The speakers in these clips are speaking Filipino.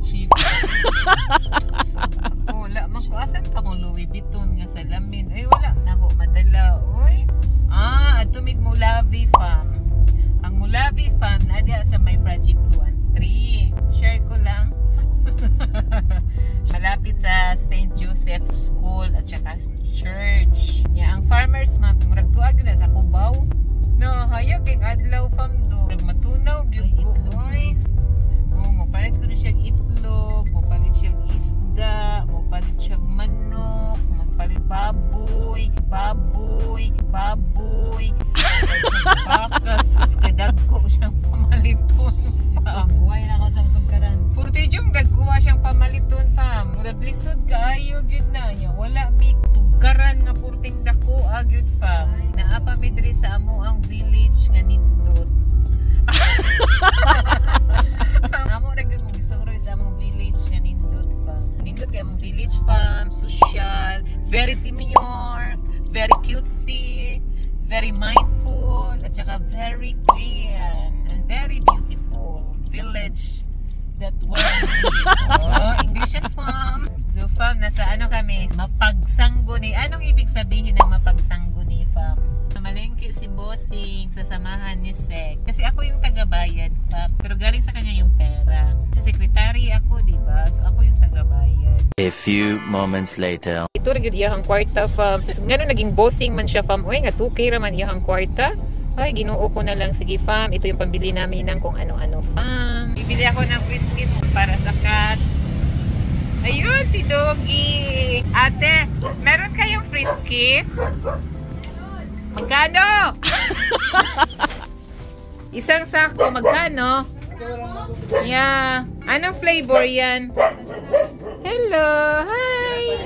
Gucci. Wala man ko. Asan ka kung Louis Vuitton nga salamin? Ay, wala na ako madala. Uy. Atumig Mulavi fam. Ang Mulavi fam na sa may Project 2 and 3. Share ko lang. Malapit sa St. Joseph School at saka church. Ang farmers map, murag tuag na sa Cubao. No, hayag kay adlaw fam do. Murag matunaw gyud ko. Oy. Mapalit ko na siyang itlog, mapalit siyang isda, mapalit siyang manok, mapalit baboy, baka, sus, kadagko siyang pamaliton. Buhay na ako sa tugkaran. Purti yung dagkuha siyang pamaliton, fam. Murag lisod kaayo, gyud na niya. Wala mi tugkaran nga purting dako, gyud, fam. Naapa mi diri sa amo ang village nga nindot. Amo ra gyud mo gisuro sa among village nga nindot, fam. Nindot kay among village, fam, social, very timyor, very cutesy, very mindful, at saka very clean and very beautiful village that was English and fam. So fam, nasa ano kami? Mapagsangguni. Anong ibig sabihin ng mapagsangguni, fam? Malengke si Bossing sa samahan ni Sek. Kasi ako yung tagabayad, fam. Pero galing sa kanya yung pera. Sa secretary ako, diba? So ako yung tagabayad. A few moments later. Ito rin iyahang kwarta, fam. Ngano naging Bossing man siya, fam. Uy, nga 2K raman iyahang kwarta. Ay, ginoo ko na lang. Sige, fam. Ito yung pambili namin ng kung ano-ano, fam. Bibili ako ng Friskies para sa cat. Ayun, si Doggy. Ate, meron kayong Friskies? Magkano? Isang sako, magkano? Yeah. Anong flavor yan? Hello, hi.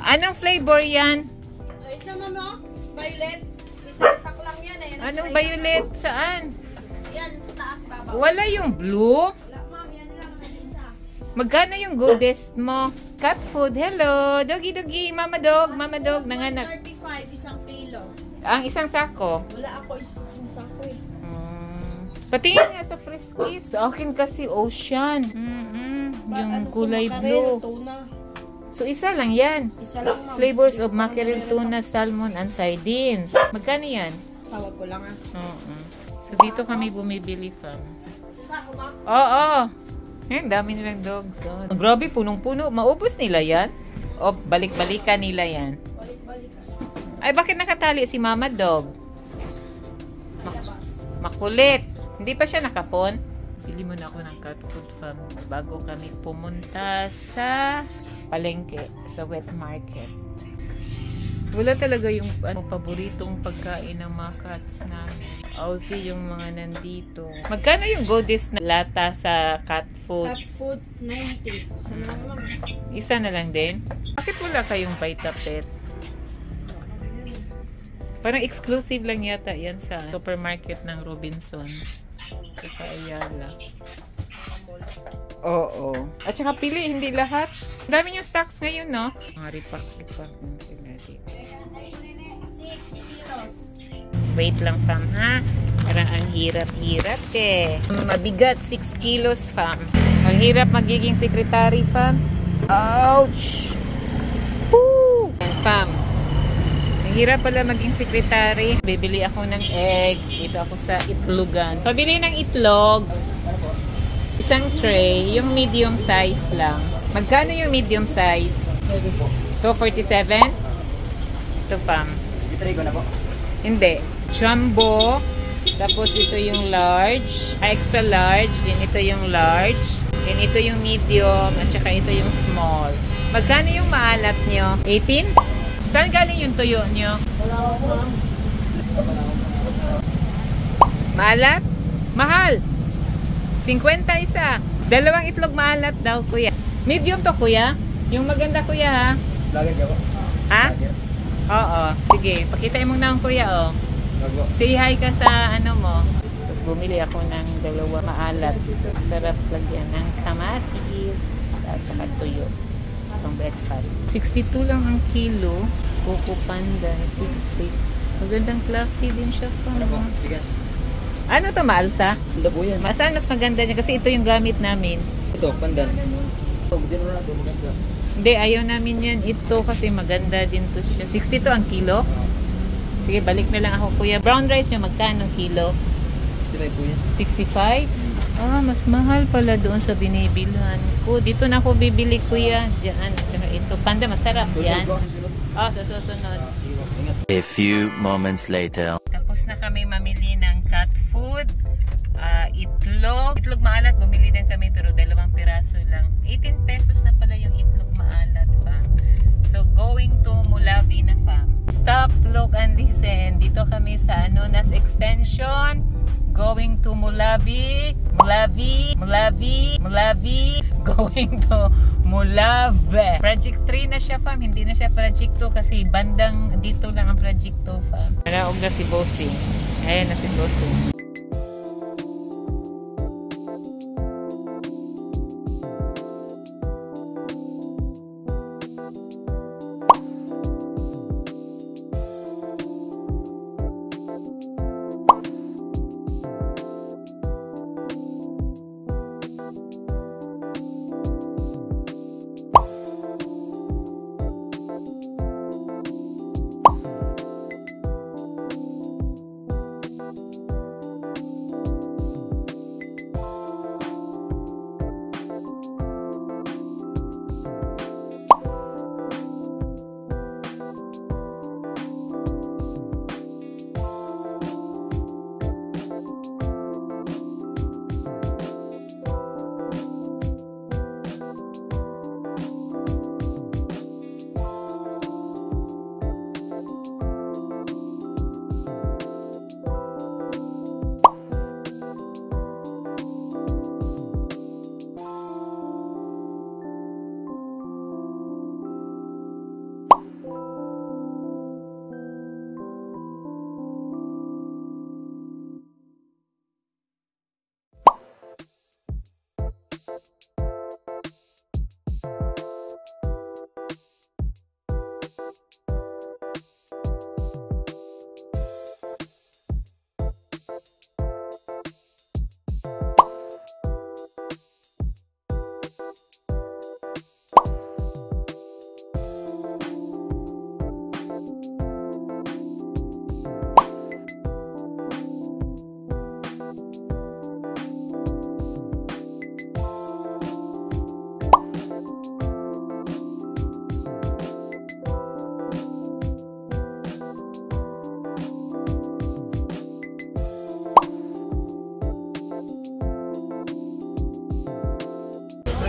Anong flavor yan? Ito mama, violet. Isang tak lang yan eh. Anong violet? Saan? Yan, sa taas baba. Wala yung blue? Wala ma'am, yan lang. Isa. Magkano yung goodest mo? Cat food. Hello. Doggy, doggy. Mama dog. Mama dog. Nanganak. 35, isang kilo. Ang isang sako. Wala ako isang sako eh. Patingin nga sa Friskies. Sa akin kasi ocean. Yung kulay blue. Tuna. So isa lang yan. Isa lang ma'am. Flavors of mackerel, tuna, salmon, and sardines. Magkano yan? Tawag ko lang So dito kami bumibili, fam. Sako ma'am? Oo. Ang dami nilang dogs. Oh. Grabe, punong-puno. Maubos nila yan? O balik-balikan nila yan? Ay, bakit nakatali si Mama Dog? Makulit. Hindi pa siya nakapon. Bili muna ako ng cat food, fam. Bago kami pumunta sa palengke, sa wet market. Wala talaga yung paboritong pagkain ng mga cats namin. Aussie yung mga nandito. Magkano yung goddess na lata sa cat food? Cat food, 90. Isa na lang ma'am. Isa na lang din? Bakit wala kayong Vitapet? Parang exclusive lang yata yan sa supermarket ng Robinsons. Sa Ayala. Oo. At saka pili, hindi lahat. Ang dami yung stocks ngayon, no? Mga ripak-ripak ng sila dito. 6 kilos. Wait lang, fam, ha? Parang ang hirap-hirap, eh. Mabigat, 6 kilos, fam. Ang hirap magiging secretary, fam. Ouch! Woo! Fam. Hirap pala maging secretary. Bibili ako ng egg. Dito ako sa itlogan. Pabili ng itlog. Isang tray. Yung medium size lang. Magkano yung medium size? 247? Ito, pam. Itry ko na po. Hindi. Jumbo. Tapos ito yung large. Extra large. Then ito yung large. Then ito yung medium. At saka ito yung small. Magkano yung maalat nyo? 18? Saan galing yung tuyo nyo? Maalat? Mahal! 50 isa. Dalawang itlog maalat daw, kuya. Medium to, kuya? Yung maganda, kuya, ha? Vlogger ka po? Ha? Oo. Sige, pakita mo na ang kuya, oh. Say hi ka sa ano mo. Tapos bumili ako ng dalawa maalat. Sarap lagyan ng kamatis at saka tuyo. Pang breakfast. 62 lang ang kilo. Coco Panda, 60. Magandang klase din siya pa. Bigas. Ano to, maalsa? Ganda po yan. Saan mas maganda niya? Kasi ito yung gamit namin. Ito, pandan. Ito, hindi na natin maganda. Hindi, ayaw namin yan. Ito kasi maganda din to siya. 60 to ang kilo? Sige, balik na lang ako, kuya. Brown rice nyo, magkano kilo? 65 po yan. 65? Ah, mas mahal pala doon sa binibilhan ko. Dito na ako bibili, kuya. Diyan. Tsaka ito. Panda, masarap yan. Ah, sa susunod. Ingat. A few moments later. Tapos na kami mamili ng cat food. Itlog. Itlog maalat, bumili din kami pero 2 piraso lang. 18 pesos na pala yung itlog maalat, fam. So, going to Mulavi na, fam. Stop, look, and listen. Dito kami sa Anonas Extension. Going to Mulavi. Mulavi. Mulavi. Mulavi. Going to Mulavi. Project 3 na siya, fam. Hindi na siya Project 2 kasi bandang dito lang ang Project 2, fam. Nanaog na si Bossing. Ayan na si Bossing.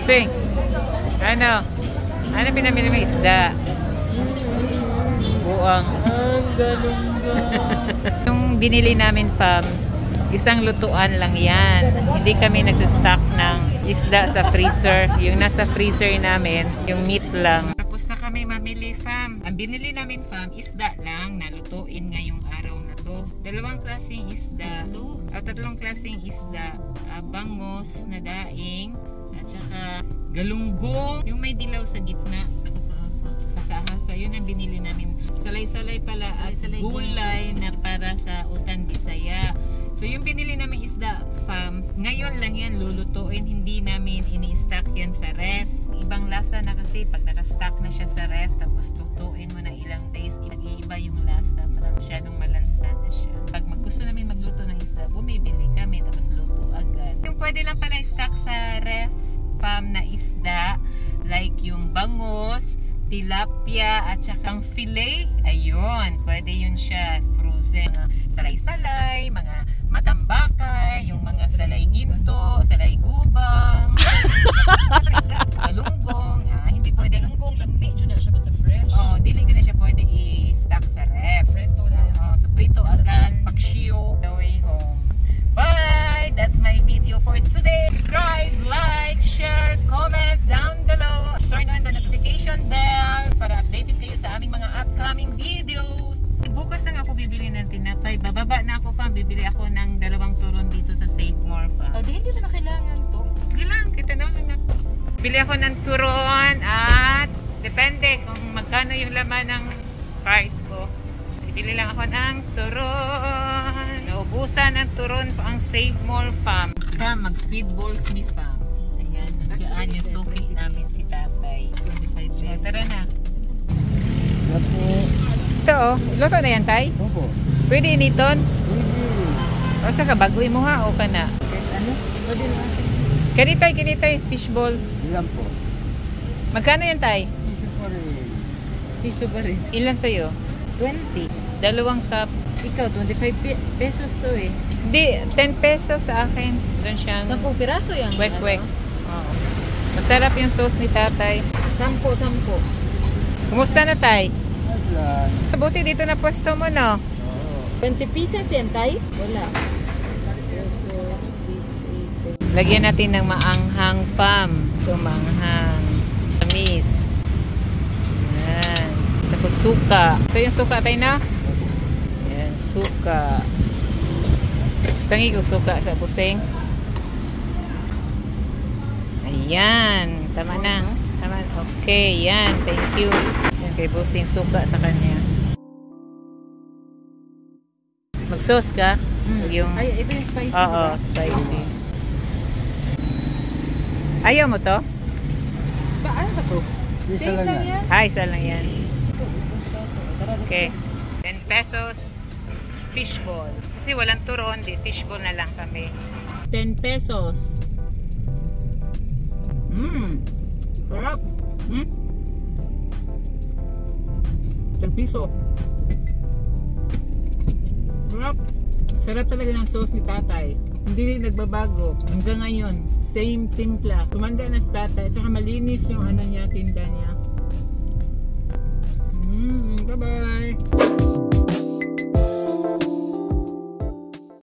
Sing, ano pinamili mo? Isda. Buang. Ang galungga. Yung binili namin, fam, isang lutuan lang yan. Hindi kami nagsastock ng isda sa freezer. Yung nasa freezer namin, yung meat lang. Tapos na kami mamili, fam. Ang binili namin, fam, isda lang na lutuin ngayong araw na to. 2 klaseng isda. 3 klaseng isda. Bangos na daing. At saka galunggong, yung may dilaw sa gitna. Kasahasa. Yun ang binili namin. Salay-salay pala at gulay na para sa Utan Bisaya. So yung binili namin isda, fam, ngayon lang yan lulutuin. Hindi namin ini-stack yan sa ref. Ibang lasa na kasi pag naka-stack na siya sa ref tapos lutuin mo na ilang days, iba yung lasa. Parang masyadong malansa na siya. Pag gusto namin magluto ng isda, bumibili kami tapos luto agad. Yung pwede lang pala i-stack sa ref, fam, na isda like yung bangus, tilapia at saka fillet, ayun, pwede yun siya frozen. Salay-salay, mga matambakay, yung mga salay ginto, salay gubang, galunggong, hindi pwede galunggong, medyo na siya basta fresh. Oh, dili ko na siya pwede i-stack sa ref. So prito agad, pagshiyo, the way home. Bye! That's my video for today. Subscribe, like, share, comment down below. Turn on the notification bell para updated kayo sa aming mga upcoming videos. Bukas na ako bibili ng tinapay. Bababa na ako, fam. Bibili ako ng 2 turon dito sa Save More, fam. Di hindi na kailangan to. Kailangan, kita naman na. Bili ako ng turon at depende kung magkano yung laman ng cart ko. Bibili lang ako ng turon. Ubusan ang turon pa ang Save More Farm. Mag-speedballs ni Fam. Ayan, nandiyan yung suki namin si tatay. So, tara na. Ito oh, luto na yan tay? Opo. Pwede initon? O sa ka, bagoy mo ha o ka na? Ano? Pwede na. Kinitay, fishball. Ilan po? Magkano yan tay? Piso pa rin. Ilan sa'yo? 20. 2 cup. Ikaw, 25 pesos to eh. Hindi, 10 pesos sa akin. Doon siyang 10 piraso yan. kwek-kwek. Oo. Masarap yung sauce ni tatay. 10. Kumusta na tay? Ilan? Buti dito na pwesto mo no? Oo. 20 pieces yan, tay? Wala. Lagyan natin ng maanghang Fam. Ito maanghang. Tamis. Yan. Tapos suka. Ito yung suka tayo na? Yan, suka. Tangi ko suka sa busing. Ayan. Tama na. Tama. Okay, yan. Thank you. Yan kay busing suka sa kanya. Mag-sauce ka? Yung... Ay, ito yung spicy, Oo, diba? spicy. Ayaw mo to? Ano ba to? Isa Same lang lang yan. yan. Ay, isa lang yan. Okay. 10 pesos. Fishball. Kasi walang turon, di fishball na lang kami. 10 pesos. Sarap. 10 piso. Sarap. Sarap talaga ng sauce ni tatay. Hindi rin nagbabago. Hanggang ngayon, same timpla. Tumanda na si tatay. At saka malinis yung ano niya, tinda niya. Bye-bye.